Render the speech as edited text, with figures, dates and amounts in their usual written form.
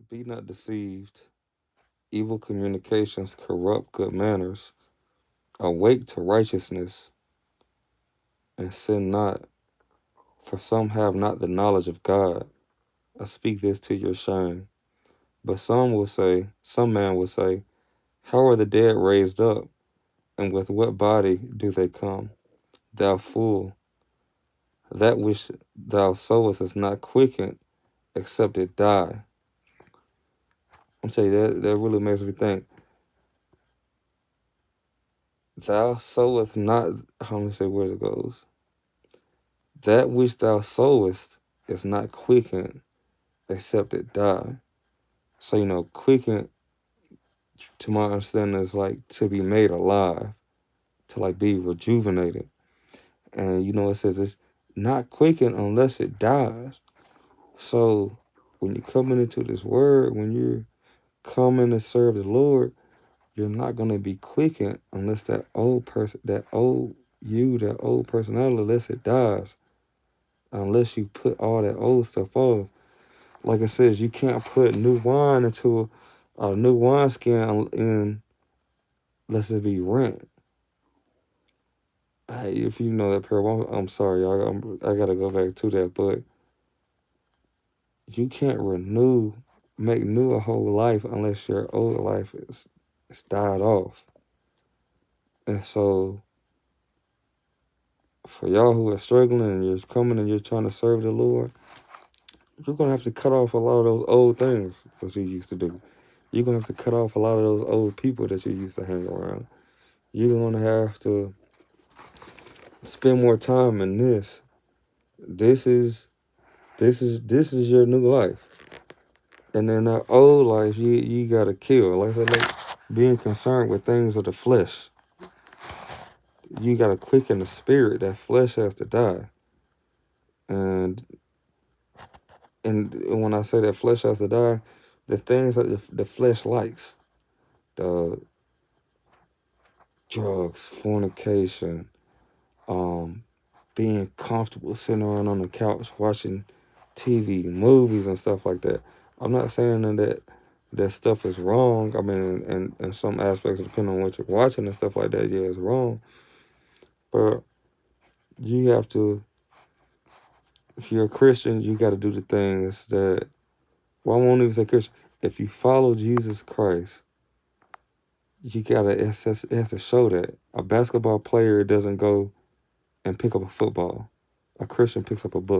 Be not deceived. Evil communications corrupt good manners. Awake to righteousness and sin not, for some have not the knowledge of God. I speak this to your shame. But some man will say, how are the dead raised up? And with what body do they come? Thou fool, that which thou sowest is not quickened, except it die. I'm telling you, that really makes me think. Thou sowest not, how me say where it goes. That which thou sowest is not quickened, except it die. So, quickened, to my understanding, is like to be made alive, to like be rejuvenated. And it says it's not quickened unless it dies. So when you're coming into this word, when you're coming to serve the Lord, you're not going to be quickened unless that old personality, unless it dies. Unless you put all that old stuff off. Like it says, you can't put new wine into a new wineskin unless it be rent. If you know that parable, I'm sorry, I got to go back to that, but you can't make new a whole life unless your old life is died off. And so, for y'all who are struggling and you're coming and you're trying to serve the Lord, you're going to have to cut off a lot of those old things that you used to do. You're going to have to cut off a lot of those old people that you used to hang around. You're going to have to spend more time in this. This is your new life. And then that old life, you got to kill. Like I said, like being concerned with things of the flesh. You got to quicken the spirit. That flesh has to die. And when I say that flesh has to die, the things that the flesh likes, the drugs, fornication, being comfortable sitting around on the couch watching TV, movies, and stuff like that. I'm not saying that stuff is wrong. I mean, in some aspects, depending on what you're watching and stuff like that, yeah, it's wrong. But you have to, if you're a Christian, you got to do the things that, well, I won't even say Christian. If you follow Jesus Christ, it has to show that. A basketball player doesn't go and pick up a football. A Christian picks up a book.